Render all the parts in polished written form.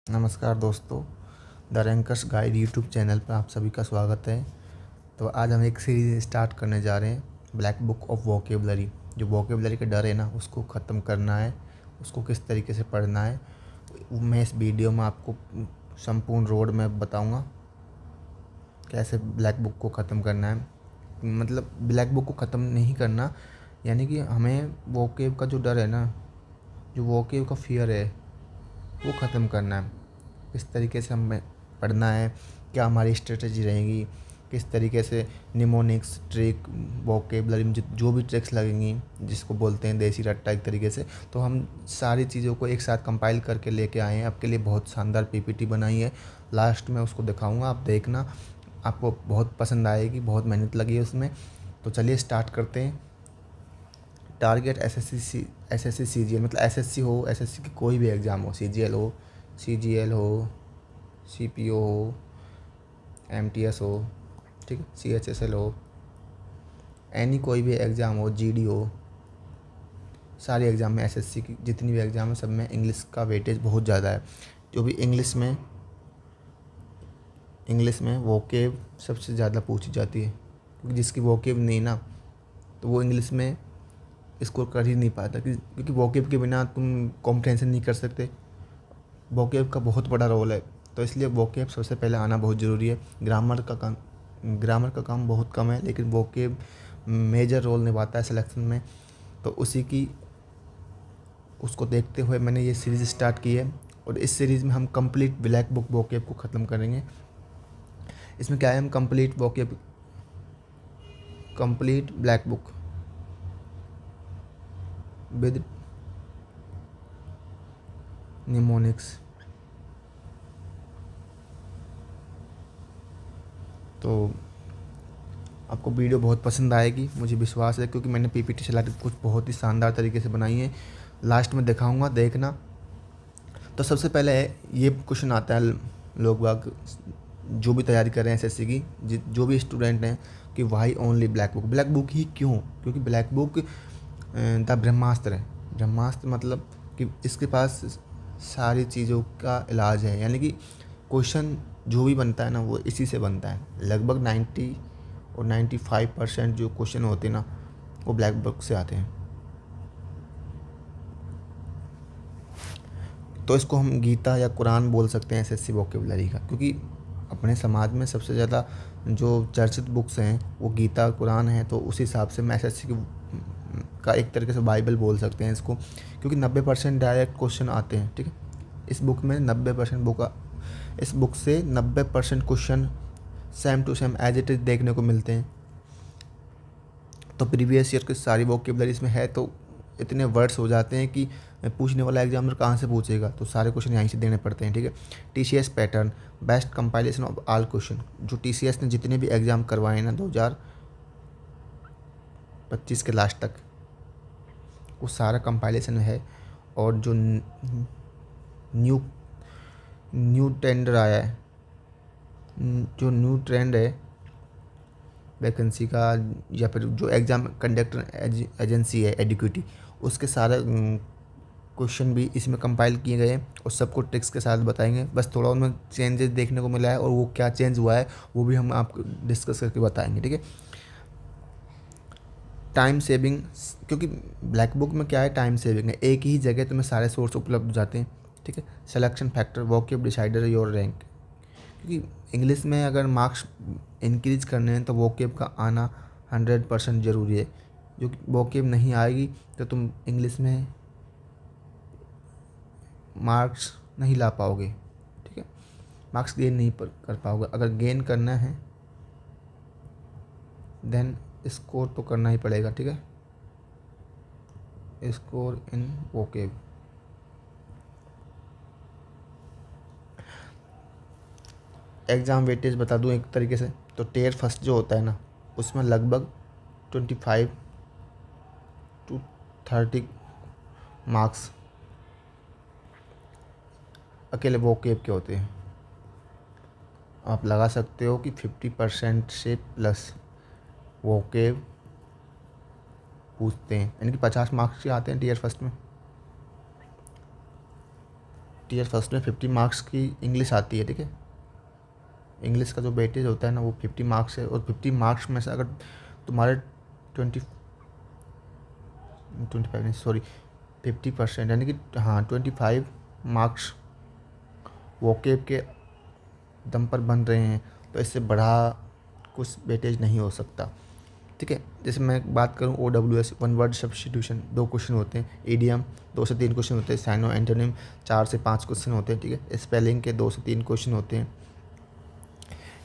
नमस्कार दोस्तों, the rankers guide YouTube channel पर आप सभी का स्वागत है। तो आज हम एक सीरीज़ स्टार्ट करने जा रहे हैं, ब्लैक बुक ऑफ वोकेबलरी। जो वोकेबलरी का डर है ना, उसको ख़त्म करना है, उसको किस तरीके से पढ़ना है, मैं इस वीडियो में आपको संपूर्ण रोड मैप बताऊंगा कैसे ब्लैक बुक को ख़त्म करना है। मतलब ब्लैक बुक को ख़त्म नहीं करना, यानी कि हमें वोकेब का जो डर है ना, जो वोकेब का फियर है, वो ख़त्म करना है। किस तरीके से हमें पढ़ना है, क्या हमारी स्ट्रेटजी रहेगी, किस तरीके से निमोनिक्स ट्रिक वोकेबलरी में जो भी ट्रिक्स लगेंगी, जिसको बोलते हैं देसी रट्टा एक तरीके से, तो हम सारी चीज़ों को एक साथ कंपाइल करके लेके आए हैं। आपके लिए बहुत शानदार पीपीटी बनाई है, लास्ट में उसको दिखाऊंगा, आप देखना, आपको बहुत पसंद आएगी। बहुत मेहनत लगी है उसमें। तो चलिए स्टार्ट करते हैं। टारगेट एसएससी सीजीएल, मतलब एसएससी हो, एसएससी की कोई भी एग्ज़ाम हो, सीजीएल हो, सीजीएल हो, सीपीओ हो, एमटीएस हो, ठीक है, सीएचएसएल हो, एनी कोई भी एग्ज़ाम हो, जीडी हो, सारे एग्ज़ाम में एसएससी की जितनी भी एग्ज़ाम है सब में इंग्लिश का वेटेज बहुत ज़्यादा है। जो भी इंग्लिश में वोकेब सबसे ज़्यादा पूछी जाती है, क्योंकि जिसकी वोकेब नहीं ना, तो वो इंग्लिश में स्कोर कर ही नहीं पाता, क्योंकि वोकेब के बिना तुम कॉम्प्रिहेंशन नहीं कर सकते। वोकेब का बहुत बड़ा रोल है, तो इसलिए वोकेब सबसे पहले आना बहुत ज़रूरी है। ग्रामर का काम बहुत कम है, लेकिन वोकेब मेजर रोल निभाता है सिलेक्शन में। तो उसको देखते हुए मैंने ये सीरीज़ स्टार्ट की है, और इस सीरीज़ में हम कंप्लीट ब्लैक बुक वोकेब को ख़त्म करेंगे। इसमें क्या है, हम complete black book with mnemonics. तो आपको वीडियो बहुत पसंद आएगी, मुझे विश्वास है, क्योंकि मैंने पीपीटी चला के कुछ बहुत ही शानदार तरीके से बनाई है। लास्ट में दिखाऊंगा, देखना। तो सबसे पहले ये क्वेश्चन आता है, लोग बाग जो भी तैयारी कर रहे हैं एसएससी की, जो भी स्टूडेंट हैं, कि वाई ओनली ब्लैक बुक ही क्यों? क्योंकि ब्लैक बुक द ब्रह्मास्त्र है। ब्रह्मास्त्र मतलब कि इसके पास सारी चीज़ों का इलाज है, यानी कि क्वेश्चन जो भी बनता है ना, वो इसी से बनता है। लगभग 95% जो क्वेश्चन होते हैं ना, वो ब्लैक बुक से आते हैं। तो इसको हम गीता या कुरान बोल सकते हैं एसएससी वोकेबलरी का, क्योंकि अपने समाज में सबसे ज़्यादा जो चर्चित बुक्स हैं वो गीता कुरान है। तो उस हिसाब से मैं एसएससी का एक तरीके से बाइबल बोल सकते हैं इसको, क्योंकि 90% डायरेक्ट क्वेश्चन आते हैं। ठीक है, इस बुक में 90% इस बुक से 90% question same to same as it is देखने को मिलते हैं। तो प्रीवियस ईयर की सारी वोकेबलरी इसमें है, तो इतने वर्ड्स हो जाते हैं कि पूछने वाला एग्जामिनर कहाँ से पूछेगा, तो सारे क्वेश्चन यहीं से देने पड़ते हैं। ठीक है, TCS pattern, best compilation of all question. जो टीसीएस ने जितने भी एग्ज़ाम करवाए ना 2025 के लास्ट तक, वो सारा कंपाइलेशन है। और जो न्यू न्यू टेंडर आया है, जो न्यू ट्रेंड है वैकेंसी का, या फिर जो एग्ज़ाम कंडक्टर एजेंसी है एडिक्विटी, उसके सारे क्वेश्चन भी इसमें कंपाइल किए गए हैं, और सबको ट्रिक्स के साथ बताएंगे। बस थोड़ा उनमें चेंजेस देखने को मिला है, और वो क्या चेंज हुआ है वो भी हम आपको डिस्कस करके बताएंगे। ठीक है, टाइम सेविंग, क्योंकि ब्लैक बुक में क्या है, टाइम सेविंग है, एक ही जगह तुम्हें सारे सोर्स उपलब्ध हो जाते हैं। ठीक है, selection factor, vocab decider your rank, क्योंकि इंग्लिश में अगर मार्क्स इंक्रीज करने हैं तो वोकेब का आना 100% ज़रूरी है। जो वोकेब नहीं आएगी तो तुम इंग्लिश में मार्क्स नहीं ला पाओगे। ठीक है, मार्क्स गेन नहीं कर पाओगे। अगर गेन करना है देन स्कोर तो करना ही पड़ेगा। ठीक है, score in vocab. Exam weightage बता दूं एक तरीके से, तो टेयर फर्स्ट जो होता है ना, उसमें लगभग 25 to 30 मार्क्स अकेले वोकेब के होते हैं। आप लगा सकते हो कि 50% से प्लस वोकेब पूछते हैं, यानी कि 50 मार्क्स के आते हैं टीयर फर्स्ट में। टीयर फर्स्ट में 50 मार्क्स की इंग्लिश आती है, ठीक है। इंग्लिश का जो वेटेज होता है ना वो 50 मार्क्स है, और 50 मार्क्स में से अगर तुम्हारे 25 नहीं सॉरी 50% यानी कि हाँ 25 मार्क्स वोकेब के दम पर बन रहे हैं, तो इससे बढ़ा कुछ वेटेज नहीं हो सकता, ठीक है। जैसे मैं बात करूँ OWS, one word substitution 2 question होते हैं, ईडीएम 2 से 3 क्वेश्चन होते हैं, साइनो एंटोनिम 4 से 5 क्वेश्चन होते हैं, ठीक है। स्पेलिंग के 2 से 3 क्वेश्चन होते हैं।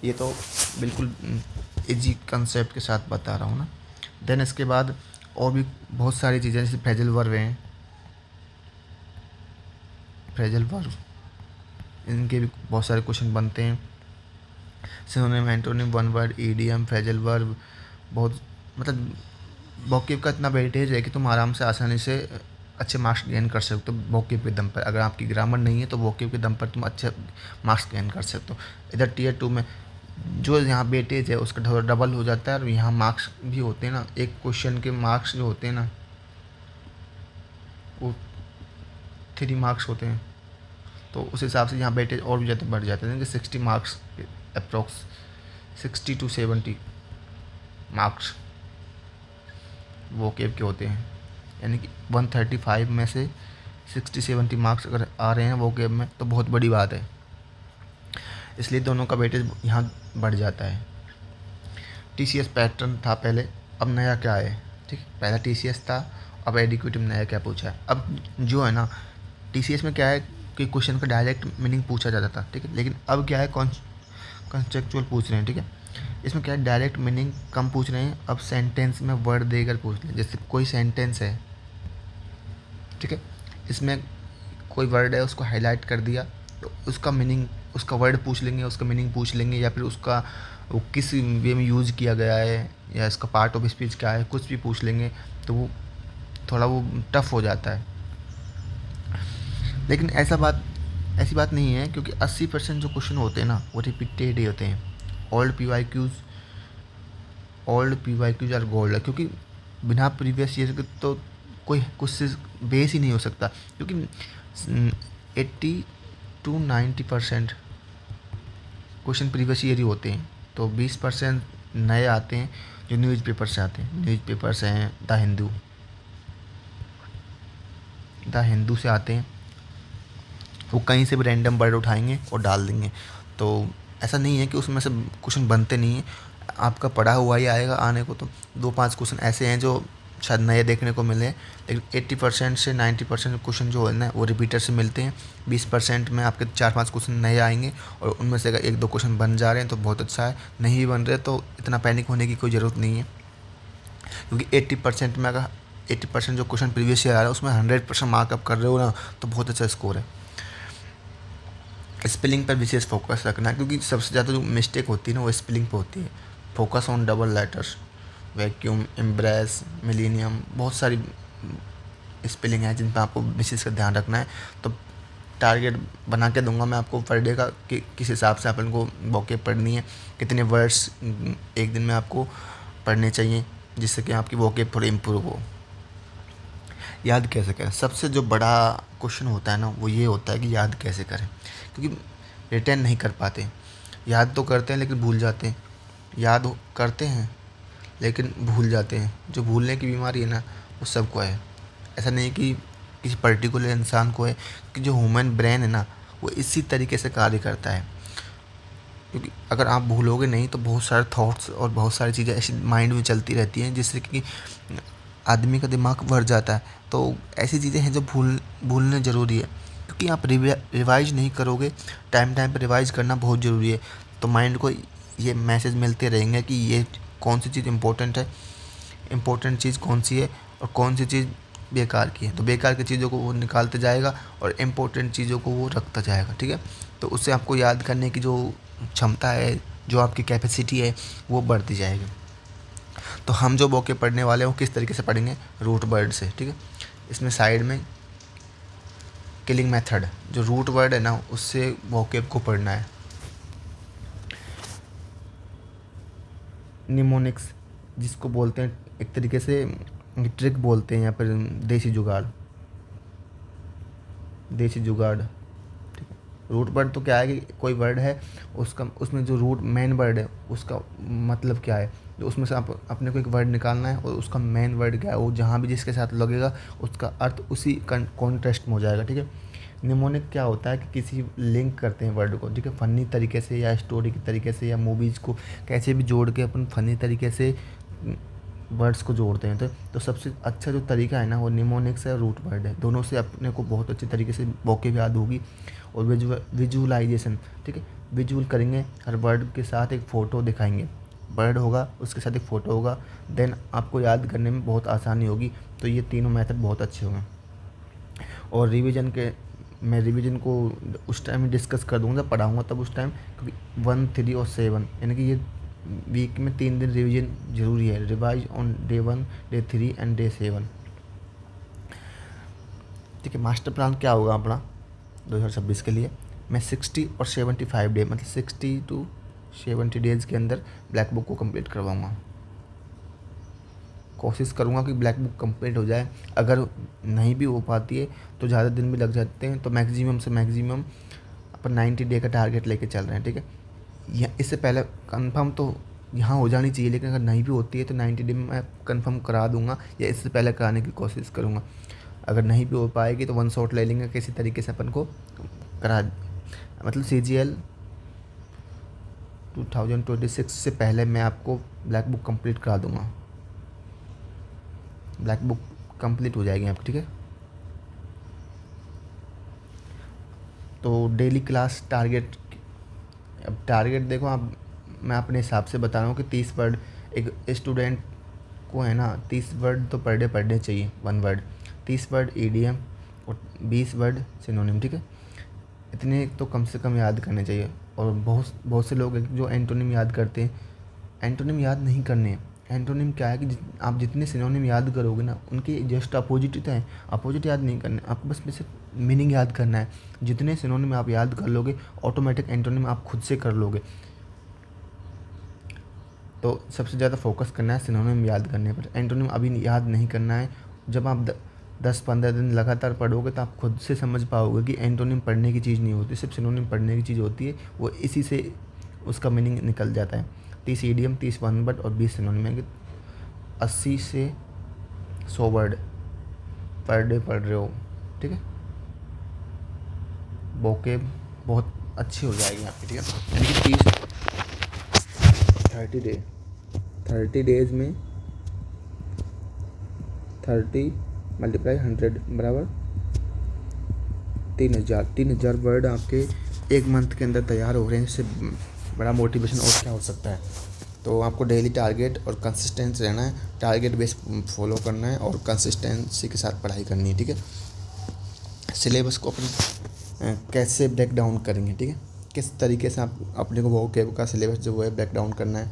ये तो बिल्कुल इजी कंसेप्ट के साथ बता रहा हूँ ना। देन इसके बाद और भी बहुत सारी चीज़ें, जैसे फ्रेजल वर्ब हैं, फ्रेजल वर्ब इनके भी बहुत सारे क्वेश्चन बनते हैं। Synonym, antonym, one word, EDM, phrasal verb, बहुत मतलब वोकेब का इतना वेटेज है कि तुम आराम से आसानी से अच्छे मार्क्स गेन कर सकते हो वोकेब के दम पर। अगर आपकी ग्रामर नहीं है तो वोकेब के दम पर तुम अच्छे मार्क्स गेन कर सकते हो। इधर टीयर 2 में जो यहाँ वेटेज है उसका थोड़ा डबल हो जाता है, और यहाँ मार्क्स भी होते हैं ना, एक क्वेश्चन के मार्क्स जो होते हैं ना वो 3 मार्क्स होते हैं, तो उस हिसाब से यहाँ वेटेज और भी ज़्यादा बढ़ जाता है, जैसे 60 marks approx 60 to 70 marks vocab के होते हैं। यानी कि 135 में से 60-70 मार्क्स अगर आ रहे हैं वोकेब में तो बहुत बड़ी बात है, इसलिए दोनों का वेटेज यहाँ बढ़ जाता है। TCS पैटर्न था पहले, अब नया क्या है, ठीक है। पहला TCS था, अब एडिक्वेटिव नया क्या पूछा है। अब जो है ना TCS में क्या है कि क्वेश्चन का डायरेक्ट मीनिंग पूछा जाता था, ठीक है, लेकिन अब क्या है कॉन्सेप्चुअल पूछ रहे हैं, ठीक है। इसमें क्या है डायरेक्ट मीनिंग कम पूछ रहे हैं, अब सेंटेंस में वर्ड देकर पूछ रहे हैं। जैसे कोई सेंटेंस है, ठीक है, इसमें कोई वर्ड है उसको हाईलाइट कर दिया, तो उसका मीनिंग, उसका वर्ड पूछ लेंगे, उसका मीनिंग पूछ लेंगे, या फिर उसका वो किस वे में यूज़ किया गया है, या इसका पार्ट ऑफ स्पीच क्या है, कुछ भी पूछ लेंगे, तो वो थोड़ा वो टफ हो जाता है। लेकिन ऐसी बात नहीं है, क्योंकि 80% जो क्वेश्चन होते हैं ना वो रिपीटेड ही होते हैं। ओल्ड PYQs आर गोल्ड है, क्योंकि बिना प्रीवियस ईयर के तो कोई कुछ से बेस ही नहीं हो सकता, क्योंकि 80 to 90% क्वेश्चन प्रीवियस ईयर ही होते हैं, तो 20% नए आते हैं जो न्यूज़पेपर से आते हैं। न्यूज़पेपर्स हैं द हिंदू से आते हैं, वो कहीं से भी रैंडम वर्ड उठाएंगे और डाल देंगे, तो ऐसा नहीं है कि उसमें से क्वेश्चन बनते नहीं हैं, आपका पढ़ा हुआ ही आएगा आने को। तो 2-5 क्वेश्चन ऐसे हैं जो शायद नए देखने को मिले, लेकिन 80% से 90% क्वेश्चन जो है ना वो रिपीटर से मिलते हैं। 20% में आपके 4-5 क्वेश्चन नए आएंगे, और उनमें से अगर 1-2 क्वेश्चन बन जा रहे हैं तो बहुत अच्छा है, नहीं भी बन रहे तो इतना पैनिक होने की कोई ज़रूरत नहीं है, क्योंकि 80% में अगर 80% जो क्वेश्चन प्रीवियस ईयर आ रहा है उसमें 100% मार्कअप कर रहे हो ना, तो बहुत अच्छा स्कोर है। स्पेलिंग पर विशेष फोकस रखना है, क्योंकि सबसे ज़्यादा जो मिस्टेक होती है ना वो स्पेलिंग पे होती है। Focus on double letters, vacuum, embrace, millennium, बहुत सारी स्पेलिंग है जिन पर आपको विशेष कर ध्यान रखना है। तो टारगेट बना के दूंगा मैं आपको पर डे का कि किस हिसाब से अपन को वोकेब पढ़नी है, कितने वर्ड्स एक दिन में आपको पढ़ने चाहिए, जिससे कि आपकी वोकेब थोड़ी इम्प्रूव हो। याद कैसे करें, सबसे जो बड़ा क्वेश्चन होता है ना वो ये होता है कि याद कैसे करें, क्योंकि रिटेन नहीं कर पाते। याद तो करते हैं लेकिन भूल जाते हैं, याद करते हैं लेकिन भूल जाते हैं। जो भूलने की बीमारी है ना वो सबको है, ऐसा नहीं कि किसी पर्टिकुलर इंसान को है, कि जो ह्यूमन ब्रेन है ना वो इसी तरीके से कार्य करता है। क्योंकि अगर आप भूलोगे नहीं तो बहुत सारे थॉट्स और बहुत सारी चीज़ें ऐसी माइंड में चलती रहती हैं जिससे कि आदमी का दिमाग भर जाता है। तो ऐसी चीज़ें हैं जो भूलने ज़रूरी है, क्योंकि आप रिवाइज नहीं करोगे, टाइम पर रिवाइज करना बहुत ज़रूरी है। तो माइंड को ये मैसेज मिलते रहेंगे कि ये कौन सी चीज़ इम्पोर्टेंट है, इम्पोर्टेंट चीज़ कौन सी है, और कौन सी चीज़ बेकार की है। तो बेकार की चीज़ों को वो निकालते जाएगा और इम्पोर्टेंट चीज़ों को वो रखता जाएगा, ठीक है। तो उससे आपको याद करने की जो क्षमता है, जो आपकी कैपेसिटी है, वो बढ़ती जाएगी। तो हम जो वोकेब पढ़ने वाले हैं वो किस तरीके से पढ़ेंगे, रूट वर्ड से, ठीक है। इसमें साइड में किलिंग मेथड, जो रूट वर्ड है ना उससे वोकेब को पढ़ना है। निमोनिक्स जिसको बोलते हैं, एक तरीके से ट्रिक बोलते हैं, या फिर देसी जुगाड़। रूट वर्ड तो क्या है कि कोई वर्ड है, उसका उसमें जो रूट मेन वर्ड है उसका मतलब क्या है, जो उसमें से आप अपने को एक वर्ड निकालना है और उसका मेन वर्ड क्या है, वो जहाँ भी जिसके साथ लगेगा उसका अर्थ उसी कॉन्टेक्स्ट में हो जाएगा, ठीक है। निमोनिक क्या होता है कि किसी लिंक करते हैं वर्ड को, ठीक है, फ़नी तरीके से या स्टोरी के तरीके से या मूवीज़ को कैसे भी जोड़ के अपन फ़नी तरीके से वर्ड्स को जोड़ते हैं। तो सबसे अच्छा जो तरीका है ना वो निमोनिक्स है, रूट वर्ड है। दोनों से अपने को बहुत अच्छी तरीके से वोकैब याद होगी। और विजुअलाइजेशन, ठीक है, विजुअल करेंगे, हर वर्ड के साथ एक फ़ोटो दिखाएंगे, वर्ड होगा उसके साथ एक फ़ोटो होगा, देन आपको याद करने में बहुत आसानी होगी। तो ये तीनों मेथड बहुत अच्छे होंगे। और रिवीजन के, मैं रिवीजन को उस टाइम ही डिस्कस कर दूँगा, जब पढ़ाऊँगा तब उस टाइम, क्योंकि 1, 3 और 7 यानी कि ये वीक में 3 दिन रिवीजन ज़रूरी है। Revise on day 1, day 3 and day 7, ठीक है। मास्टर प्लान क्या होगा अपना 2026 के लिए, मैं 60 और 75 डे मतलब 60 to 70 डेज़ के अंदर ब्लैक बुक को कंप्लीट करवाऊँगा। कोशिश करूँगा कि ब्लैक बुक कंप्लीट हो जाए। अगर नहीं भी हो पाती है तो ज़्यादा दिन भी लग जाते हैं, तो मैक्सिमम से मैक्सिमम अपन 90 डे का टारगेट लेके चल रहे हैं, ठीक है। या इससे पहले कंफर्म तो यहाँ हो जानी चाहिए, लेकिन अगर नहीं भी होती है तो 90 डे में मैं कंफर्म करा दूंगा या इससे पहले कराने की कोशिश करूँगा। अगर नहीं भी हो पाएगी तो वन शॉट ले लेंगे, किसी तरीके से अपन को करा, मतलब CGL 2026 से पहले मैं आपको ब्लैक बुक कंप्लीट करा दूंगा। ब्लैक बुक कंप्लीट हो जाएगी आपकी, ठीक है। तो डेली क्लास टारगेट, अब टारगेट देखो आप, मैं अपने हिसाब से बता रहा हूँ कि 30 वर्ड एक स्टूडेंट को है ना, 30 वर्ड तो पर डे पढ़ने चाहिए, 1 वर्ड, 30 वर्ड EDM और 20 वर्ड सिनोनिम, ठीक है। इतने तो कम से कम याद करने चाहिए। और बहुत बहुत से लोग हैं जो एंटोनिम याद करते हैं, एंटोनिम याद नहीं करने हैं। एंटोनिम क्या है कि आप जितने सिनोनिम याद करोगे ना उनके जस्ट अपोजिट ही है, अपोजिट याद नहीं करने, आपको बस सिर्फ मीनिंग याद करना है। जितने सिनोनिम आप याद कर लोगे ऑटोमेटिक एंटोनिम आप खुद से कर लोगे। तो सबसे ज़्यादा फोकस करना है सिनोनिम याद करने पर, एंटोनिम अभी याद नहीं करना है। जब आप 10-15 दिन लगातार पढ़ोगे तो आप खुद से समझ पाओगे कि एंटोनिम पढ़ने की चीज़ नहीं होती, सिर्फ सिनोनिम पढ़ने की चीज़ होती है। वो इसी से उसका मीनिंग निकल जाता है। 30 EDM, 30 1 वर्ड और 20 सिनोनिम है कि 80 से 100 वर्ड पर डे पढ़ रहे हो, ठीक है। वोकैब बहुत अच्छी हो जाएगी आपकी, ठीक है। यानी कि 30 डेज में 30 × 100 बराबर 3000 वर्ड आपके एक मंथ के अंदर तैयार हो रहे हैं। इससे बड़ा मोटिवेशन और क्या हो सकता है। तो आपको डेली टारगेट और कंसिस्टेंस रहना है, टारगेट बेस फॉलो करना है और कंसिस्टेंसी के साथ पढ़ाई करनी है, ठीक है। सिलेबस को अपन कैसे ब्रेक डाउन करेंगे, ठीक है, किस तरीके से आप अपने को वोकैब का सिलेबस जो है ब्रेक डाउन करना है।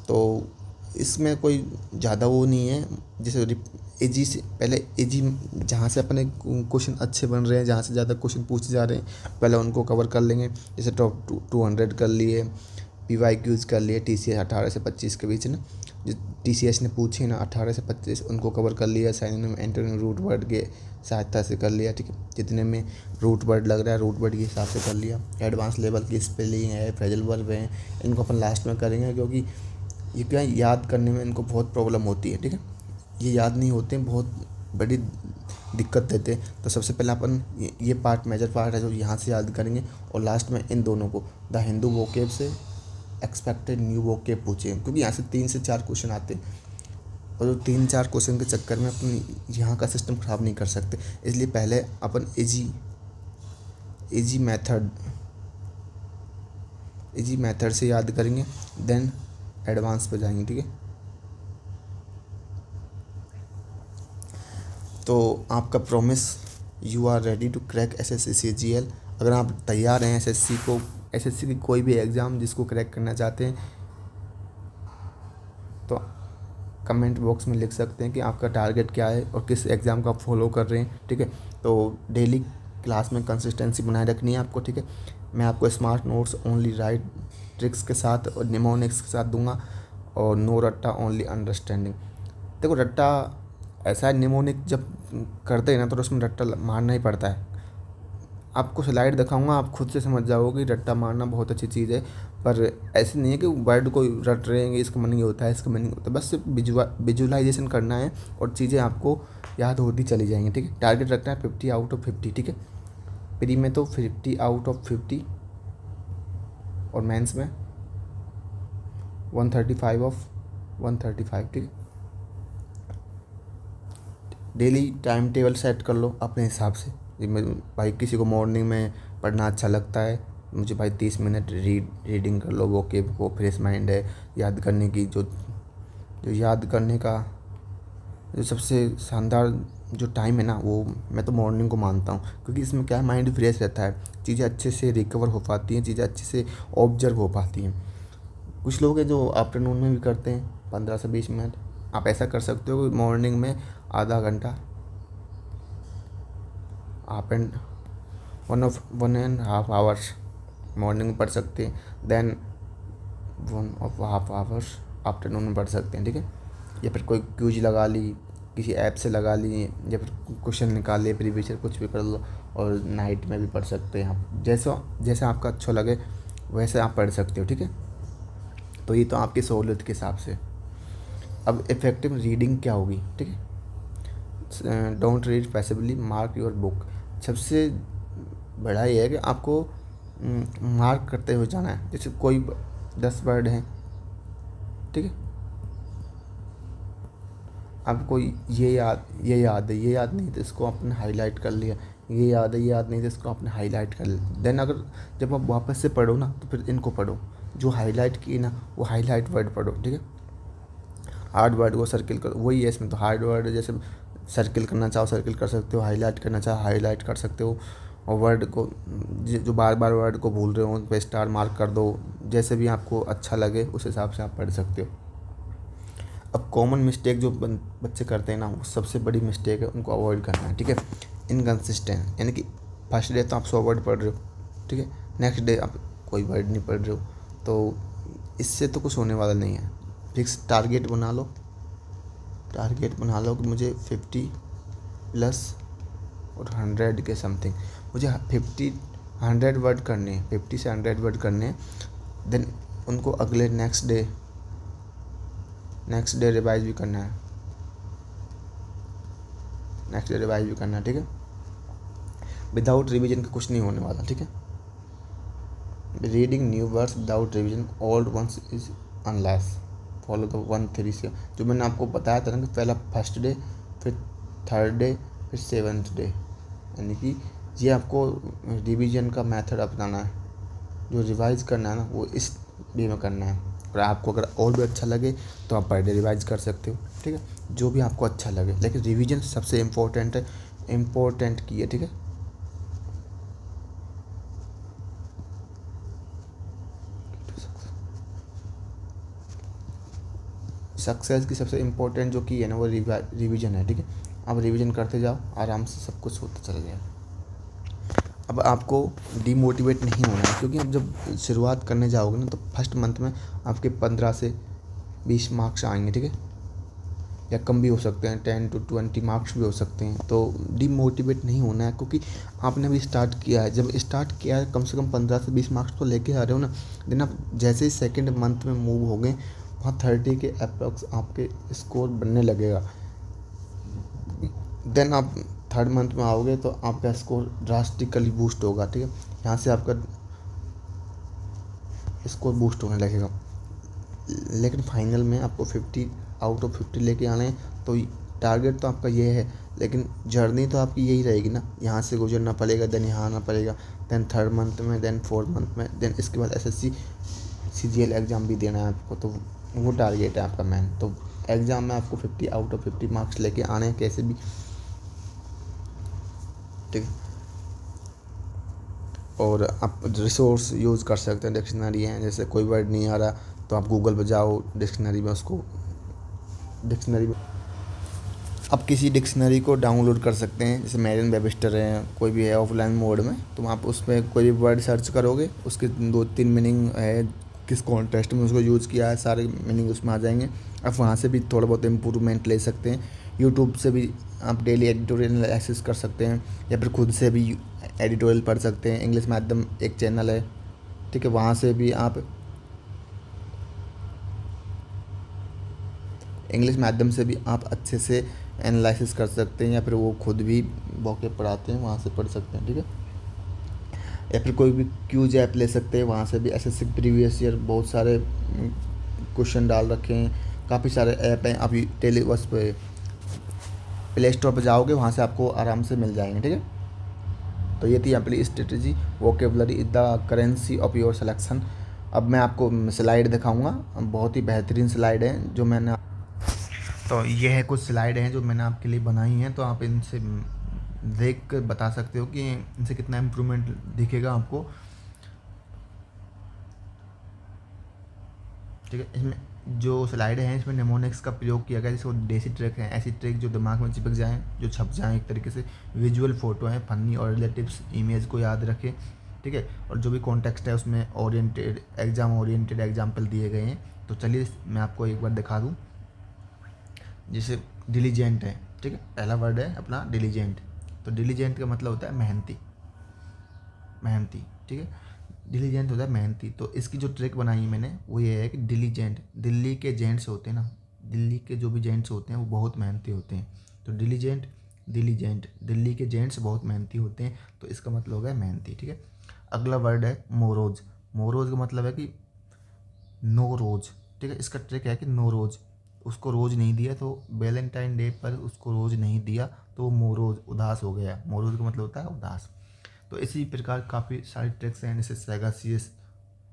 तो इसमें कोई ज़्यादा वो नहीं है, जैसे इजी से पहले इजी, जहाँ से अपने क्वेश्चन अच्छे बन रहे हैं, जहाँ से ज़्यादा क्वेश्चन पूछे जा रहे हैं पहले उनको कवर कर लेंगे। जैसे टॉप 200 कर लिए, PYQs कर लिए, TCS 18 से 25 के बीच ना, जो TCS ने पूछे ना 18 से 25 उनको कवर कर लिया। सिनोनिम एंटोनिम रूट वर्ड के सहायता से कर लिया, ठीक है। जितने में रूट वर्ड लग रहा है रूट वर्ड के हिसाब से कर लिया। एडवांस लेवल की स्पेलिंग है, फ्रेजल वर्ब है, इनको अपन लास्ट में करेंगे, क्योंकि ये क्या याद करने में इनको बहुत प्रॉब्लम होती है, ठीक है। ये याद नहीं होते हैं, बहुत बड़ी दिक्कत देते हैं। तो सबसे पहले अपन ये पार्ट मेजर पार्ट है जो यहाँ से याद करेंगे, और लास्ट में इन दोनों को द हिंदू वोकैब से एक्सपेक्टेड न्यू वोकैब पूछे, क्योंकि यहाँ से 3 से 4 क्वेश्चन आते हैं और जो 3-4 क्वेश्चन के चक्कर में अपन यहाँ का सिस्टम ख़राब नहीं कर सकते। इसलिए पहले अपन इजी मेथड से याद करेंगे, देन एडवांस पे जाएंगे, ठीक है। तो आपका promise, you are ready to crack SSC CGL। अगर आप तैयार हैं SSC की कोई भी एग्ज़ाम जिसको क्रैक करना चाहते हैं तो कमेंट बॉक्स में लिख सकते हैं कि आपका टारगेट क्या है और किस एग्ज़ाम को आप फॉलो कर रहे हैं, ठीक है। तो डेली क्लास में कंसिस्टेंसी बनाए रखनी है आपको, ठीक है। मैं आपको smart notes only right tricks के साथ और निमोनिक्स के साथ दूंगा, और नो रट्टा ओनली अंडरस्टैंडिंग। देखो रट्टा ऐसा है, निमोनिक जब करते हैं ना तो उसमें रट्टा मारना ही पड़ता है। आपको स्लाइड दिखाऊंगा, आप खुद से समझ जाओगे कि रट्टा मारना बहुत अच्छी चीज़ है। पर ऐसे नहीं है कि वर्ड को रट रहे हैं, इसका मीनिंग होता है, इसका मीनिंग होता है, बस सिर्फ विजुअलाइजेशन करना है और चीज़ें आपको याद होती चली जाएंगी। ठीक है, टारगेट रखना है 50 आउट ऑफ 50। ठीक है, प्री में तो 50 आउट ऑफ 50 और मेंस में 135 ऑफ 135। ठीक है, डेली टाइम टेबल सेट कर लो अपने हिसाब से। भाई किसी को मॉर्निंग में पढ़ना अच्छा लगता है, मुझे भाई 30 मिनट रीडिंग कर लो, वोकेब को फ्रेश माइंड है याद करने की, जो याद करने का जो सबसे शानदार जो टाइम है ना, वो मैं तो मॉर्निंग को मानता हूँ, क्योंकि इसमें क्या है, माइंड फ्रेश रहता है, चीज़ें अच्छे से रिकवर हो पाती हैं, चीज़ें अच्छे से ऑब्जर्व हो पाती हैं। कुछ लोग हैं जो आफ्टरनून में भी करते हैं 15 से 20 मिनट। आप ऐसा कर सकते हो कि मॉर्निंग में आधा घंटा, हाफ एंड 1.5 आवर्स मॉर्निंग में पढ़ सकते हैं, देन 1.5 आवर्स आफ्टरनून में पढ़ सकते हैं। ठीक है, या फिर कोई क्यूज लगा ली, किसी ऐप से लगा ली, या फिर क्वेश्चन निकाल लिए प्रीवियस ईयर, कुछ भी कर लो, और नाइट में भी पढ़ सकते हैं आप, जैसा आपका अच्छा लगे वैसे आप पढ़ सकते हो। ठीक है, तो ये तो आपकी सहूलियत के हिसाब से। अब इफेक्टिव रीडिंग क्या होगी? ठीक है, don't read passively, mark your book. सबसे बड़ा ये है कि आपको मार्क करते हुए जाना है। जैसे कोई 10 वर्ड हैं, ठीक है, आपको ये याद है, ये याद नहीं तो इसको आपने हाईलाइट कर लिया, ये याद नहीं तो इसको आपने हाईलाइट कर लिया। देन अगर जब आप वापस से पढ़ो ना, तो फिर इनको पढ़ो, जो हाईलाइट की ना वो हाईलाइट वर्ड पढ़ो। ठीक है, हार्ड वर्ड को सर्किल करो, वही है इसमें तो। हार्ड वर्ड जैसे सर्किल करना चाहो सर्किल कर सकते हो, हाईलाइट करना चाहो हाईलाइट कर सकते हो, और वर्ड को जो बार बार वर्ड को भूल रहे हो उन पे स्टार मार्क कर दो, जैसे भी आपको अच्छा लगे उस हिसाब से आप पढ़ सकते हो। अब कॉमन मिस्टेक जो बच्चे करते हैं ना, वो सबसे बड़ी मिस्टेक है, उनको अवॉइड करना है। ठीक है, इनकन्सिस्टेंट, यानी कि फर्स्ट डे तो आप 100 वर्ड पढ़ रहे हो, ठीक है, नेक्स्ट डे आप कोई वर्ड नहीं पढ़ रहे हो, तो इससे तो कुछ होने वाला नहीं है। फिक्स टारगेट बना लो, कि मुझे 50 प्लस और 100 के समथिंग, मुझे 100 वर्ड करने हैं, 50 से 100 वर्ड करने हैं। देन उनको अगले नेक्स्ट डे रिवाइज भी करना है, ठीक है। विदाउट रिवीजन का कुछ नहीं होने वाला। ठीक है, reading new words without revision, old ones is unless follow the 1-3 से, जो मैंने आपको बताया था ना कि पहला फर्स्ट डे, फिर थर्ड डे, फिर 7th डे, यानी कि ये आपको रिवीजन का मेथड अपनाना है। जो रिवाइज करना है ना वो इस वे में करना है, और आपको अगर और भी अच्छा लगे तो आप पर डे रिवाइज कर सकते हो। ठीक है, जो भी आपको अच्छा लगे, लेकिन रिवीजन सबसे इम्पोर्टेंट की है। ठीक है, सक्सेस की सबसे इम्पोर्टेंट जो की है ना वो रिवीजन है। ठीक है, आप रिवीजन करते जाओ, आराम से सब कुछ होता चला जाएगा। अब आपको डीमोटिवेट नहीं होना है, क्योंकि आप जब शुरुआत करने जाओगे ना, तो फर्स्ट मंथ में आपके 15 से 20 मार्क्स आएंगे। ठीक है, या कम भी हो सकते हैं, 10 to 20 मार्क्स भी हो सकते हैं। तो डीमोटिवेट नहीं होना है, क्योंकि आपने अभी स्टार्ट किया है। जब स्टार्ट किया है, कम से कम 15 से 20 मार्क्स तो लेके आ रहे हो ना। देन आप जैसे ही सेकेंड मंथ में मूव हो गए, वहाँ 30 के अप्रॉक्स आपके स्कोर बनने लगेगा। देन आप थर्ड मंथ में आओगे तो आपका स्कोर ड्रास्टिकली बूस्ट होगा। ठीक है, यहाँ से आपका स्कोर बूस्ट होने लगेगा, लेकिन फाइनल में आपको 50 आउट ऑफ 50 लेके आना है। तो टारगेट तो आपका ये है, लेकिन जर्नी तो आपकी यही रहेगी ना, यहाँ से गुजरना पड़ेगा, देन यहाँ आना पड़ेगा, देन थर्ड मंथ में, देन फोर्थ मंथ में, देन इसके बाद SSC CGL एग्ज़ाम भी देना है आपको। तो वो टारगेट है आपका मेन। तो एग्ज़ाम में आपको 50 आउट ऑफ 50 मार्क्स लेके आने हैं कैसे भी। ठीक है, और आप रिसोर्स यूज़ कर सकते हैं, डिक्शनरी हैं, जैसे कोई वर्ड नहीं आ रहा तो आप गूगल पर जाओ, डिक्शनरी में आप किसी डिक्शनरी को डाउनलोड कर सकते हैं, जैसे मेरियम वेबस्टर है, कोई भी है ऑफलाइन मोड में, तो आप उस पर कोई भी वर्ड सर्च करोगे, उसके 2-3 मीनिंग है, किस कॉन्टेक्स्ट में उसको यूज़ किया है, सारे मीनिंग उसमें आ जाएंगे। आप वहाँ से भी थोड़ा बहुत इम्प्रूवमेंट ले सकते हैं, यूट्यूब से भी आप डेली एडिटोरियल एनालिसिस कर सकते हैं, या फिर खुद से भी एडिटोरियल पढ़ सकते हैं। इंग्लिश माध्यम एक चैनल है, ठीक है, वहाँ से भी आप इंग्लिश माध्यम से भी आप अच्छे से एनालिसिस कर सकते हैं, या फिर वो खुद भी वोकैब पढ़ाते हैं, वहाँ से पढ़ सकते हैं, ठीक है। या फिर कोई भी क्यूज ऐप ले सकते हैं, वहाँ से भी एसएससी प्रीवियस ईयर बहुत सारे क्वेश्चन डाल रखे हैं। काफ़ी सारे ऐप हैं, अभी टेलीवर्स पे प्ले स्टोर पर जाओगे, वहाँ से आपको आराम से मिल जाएंगे, ठीक है। तो ये थी अपनी strategy, vocabulary is the currency of your selection. अब मैं आपको स्लाइड दिखाऊंगा, बहुत ही बेहतरीन स्लाइड है जो मैंने, तो ये है कुछ स्लाइड हैं जो मैंने आपके लिए बनाई हैं, तो आप इनसे देख कर बता सकते हो कि इनसे कितना इम्प्रूवमेंट दिखेगा आपको, ठीक है। इसमें जो स्लाइड हैं इसमें नेमोनिक्स का प्रयोग किया गया, जैसे वो देसी ट्रिक है, ऐसी ट्रिक जो दिमाग में चिपक जाएँ, जो छप जाएँ एक तरीके से। विजुअल फ़ोटो हैं, फनी और रिलेटिव्स इमेज को याद रखें, ठीक है। और जो भी कॉन्टेक्स्ट है उसमें ओरिएंटेड एग्जाम्पल दिए गए हैं। तो चलिए मैं आपको एक बार दिखा दूँ। जैसे डिलीजेंट है, ठीक है, पहला वर्ड है अपना डिलीजेंट। तो डिलीजेंट का मतलब होता है मेहनती, मेहनती, ठीक है। डिलीजेंट होता है मेहनती। तो इसकी जो ट्रिक बनाई है मैंने वो ये है कि डिलीजेंट, दिल्ली के जेंट्स होते हैं ना, दिल्ली के जो भी जेंट्स होते हैं वो बहुत मेहनती होते हैं। तो डिलीजेंट, डिलीजेंट, दिल्ली के जेंट्स बहुत मेहनती होते हैं, तो इसका मतलब हो गया मेहनती, ठीक है। अगला वर्ड है मोरोज। मोरोज का मतलब है कि नो रोज, ठीक है। इसका ट्रिक है कि नो रोज, उसको रोज नहीं दिया, तो वैलेंटाइन डे पर उसको रोज नहीं दिया तो वो मोरोज, उदास हो गया। मोरोज का मतलब होता है उदास। तो इसी प्रकार काफ़ी सारी ट्रिक्स हैं, जैसे सैगासियस,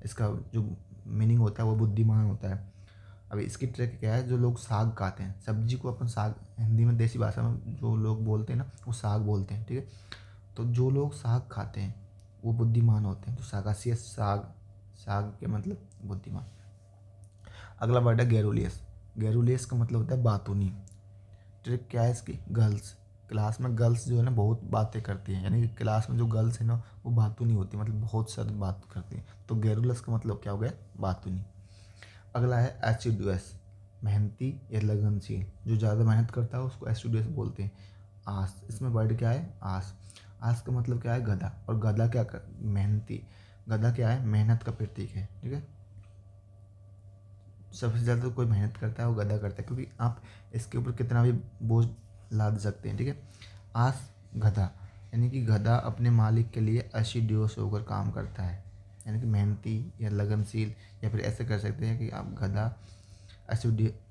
इसका जो मीनिंग होता है वो बुद्धिमान होता है। अभी इसकी ट्रिक क्या है, जो लोग साग खाते हैं, सब्जी को अपन साग, हिंदी में देसी भाषा में जो लोग बोलते हैं ना वो साग बोलते हैं, ठीक है। तो जो लोग साग खाते हैं वो बुद्धिमान होते हैं। तो सैगासियस साग, साग के मतलब बुद्धिमान। अगला वर्ड है गैरुलियस। गैरुलियस का मतलब होता है बातूनी। ट्रिक क्या है इसकी, गर्ल्स, क्लास में गर्ल्स जो है ना बहुत बातें करती हैं, यानी कि क्लास में जो गर्ल्स है ना वो बातूनी होती है, मतलब बहुत सारी बात करती हैं। तो गैरुलस का मतलब क्या हो गया, बातूनी। अगला है एस्टूडियस, मेहनती या लगनशील, जो ज़्यादा मेहनत करता है उसको एस्टूडियस बोलते हैं। आस, इसमें वर्ड क्या है, आस। आस का मतलब क्या है, गधा। और गधा क्या कर, मेहनती, गधा क्या है, मेहनत का प्रतीक है, ठीक है। सबसे ज़्यादा तो कोई मेहनत करता है वो गधा करता है, क्योंकि आप इसके ऊपर कितना भी बोझ लाद सकते हैं, ठीक है। आस, गधा, यानी कि गधा अपने मालिक के लिए असिड्यूस होकर काम करता है, यानी कि मेहनती या लगनशील, या फिर ऐसे कर सकते हैं कि आप गधा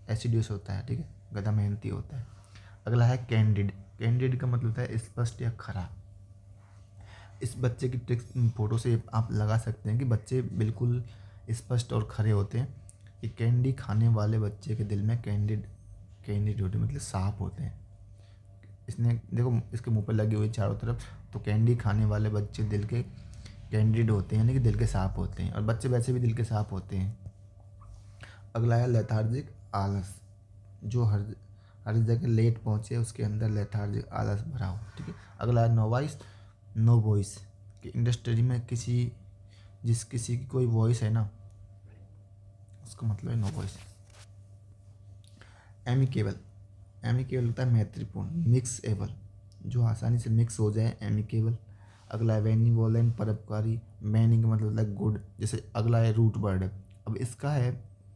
एसिड्यूस होता है, ठीक है, गधा मेहनती होता है। अगला है कैंडिड। कैंडिड का मतलब होता है स्पष्ट या खरा। इस बच्चे की ट्रिक फ़ोटो से आप लगा सकते हैं कि बच्चे बिल्कुल स्पष्ट और खरे होते हैं। कि कैंडी खाने वाले बच्चे के दिल में कैंडिड, कैंडिड होते मतलब साफ होते हैं। इसने देखो इसके मुंह पर लगी हुई चारों तरफ, तो कैंडी खाने वाले बच्चे दिल के कैंडिड होते हैं, यानी कि दिल के साफ होते हैं, और बच्चे वैसे भी दिल के साफ होते हैं। अगला है लेथार्जिक, आलस, जो हर हर जगह लेट पहुँचे उसके अंदर लेथार्जिक आलस भरा हो, ठीक है। अगला है नो वॉइस, नो वॉइस, कि इंडस्ट्री में किसी की कोई वॉइस है ना, उसका मतलब है नो वॉइस। एमिकेबल, एमिकेबल होता है मैत्रीपूर्ण। मिक्स एबल, जो आसानी से मिक्स हो जाए, एमिकेबल। अगला है बेनिवोलेंट, परोपकारी। बेनी का मतलब होता है गुड। जैसे अगला है रूट वर्ड, अब इसका है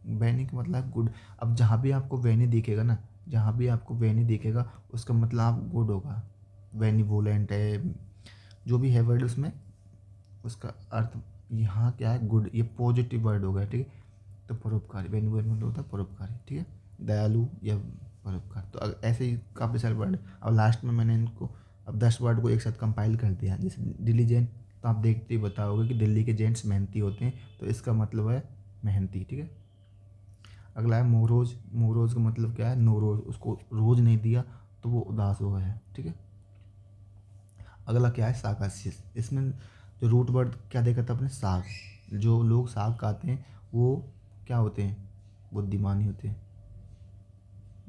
बेनी का मतलब गुड। अब जहाँ भी आपको वेनी दिखेगा ना, जहाँ भी आपको वेनी दिखेगा उसका मतलब आप गुड होगा। बेनिवोलेंट है, जो भी है वर्ड उसमें, उसका अर्थ यहाँ क्या है, गुड, ये पॉजिटिव वर्ड हो गया, ठीक है। तो परोपकारी, बेनिवोलेंट मतलब होता है परोपकारी, ठीक है, दयालु या परोपकार। तो ऐसे ही काफ़ी सारे वर्ड। अब लास्ट में मैंने इनको अब 10 वर्ड को एक साथ कंपाइल कर दिया। जैसे डिलीजेंट, तो आप देखते ही बताओगे कि दिल्ली के जेंट्स मेहनती होते हैं, तो इसका मतलब है मेहनती, ठीक है। अगला है मोरोज। मोरोज का मतलब क्या है, नो रोज, उसको रोज नहीं दिया तो वो उदास हो गया है, ठीक है। अगला क्या है सागासियस, इसमें जो रूट वर्ड क्या देखा था अपने, साग। जो लोग साग खाते हैं वो क्या होते हैं, बुद्धिमानी होते हैं,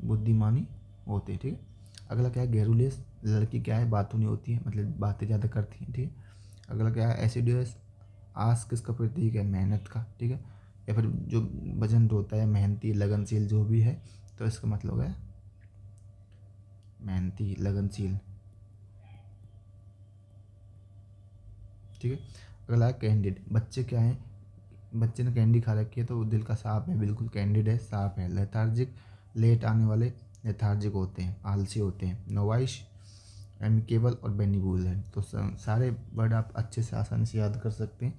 बुद्धिमानी होते हैं, ठीक है। अगला क्या है गैरुलियस, लड़की क्या है, बातूनी होती है, मतलब बातें ज़्यादा करती हैं, ठीक है। अगला क्या है एसिडियस, आस किसका प्रतीक है, मेहनत का, ठीक है। या फिर जो वजन होता है, मेहनती, लगनशील जो भी है, तो इसका मतलब है मेहनती, लगनशील। ठीक है। अगला है कैंडिड। बच्चे क्या हैं, बच्चे ने कैंडी खा रखी है तो वो दिल का साफ है, बिल्कुल कैंडिड है, साफ है। लेथार्जिक, लेट आने वाले, लेथार्जिक होते हैं, आलसी होते हैं। नोवाइश, एमिकेबल और बेनिवोल है। तो सारे वर्ड आप अच्छे से आसानी से याद कर सकते हैं।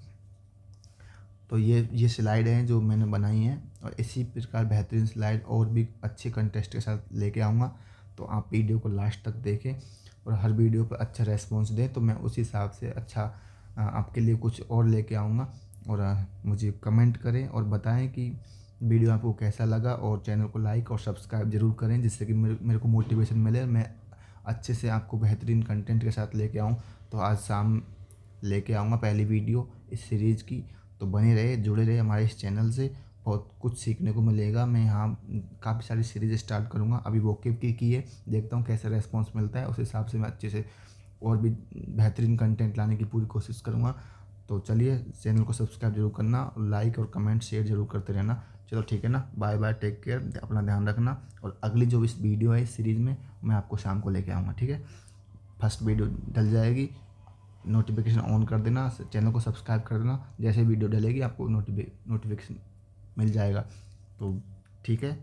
तो ये स्लाइड हैं जो मैंने बनाई हैं, और इसी प्रकार बेहतरीन स्लाइड और भी अच्छे कंटेस्ट के साथ लेके आऊँगा। तो आप वीडियो को लास्ट तक देखें और हर वीडियो पर अच्छा रेस्पॉन्स दें, तो मैं उस हिसाब से अच्छा आपके लिए कुछ और लेके आऊँगा। और मुझे कमेंट करें और बताएं कि वीडियो आपको कैसा लगा, और चैनल को लाइक और सब्सक्राइब ज़रूर करें, जिससे कि मेरे को मोटिवेशन मिले, मैं अच्छे से आपको बेहतरीन कंटेंट के साथ लेके आऊँ। तो आज शाम लेके आऊँगा पहली वीडियो इस सीरीज़ की। तो बने रहे, जुड़े रहे हमारे इस चैनल से, बहुत कुछ सीखने को मिलेगा। मैं यहाँ काफ़ी सारी सीरीज़ स्टार्ट करूँगा। अभी वोकेब की है, देखता हूँ कैसा रेस्पॉन्स मिलता है, उस हिसाब से मैं अच्छे से और भी बेहतरीन कंटेंट लाने की पूरी कोशिश करूँगा। तो चलिए, चैनल को सब्सक्राइब जरूर करना, लाइक और कमेंट शेयर जरूर करते रहना। चलो ठीक है ना, बाय बाय, टेक केयर, अपना ध्यान रखना। और अगली जो इस वीडियो है इस सीरीज़ में, मैं आपको शाम को लेके आऊँगा। ठीक है, फर्स्ट वीडियो डल जाएगी, नोटिफिकेशन ऑन कर देना, चैनल को सब्सक्राइब कर देना, जैसे वीडियो डलेगी आपको नोटिफिकेशन मिल जाएगा। तो ठीक है।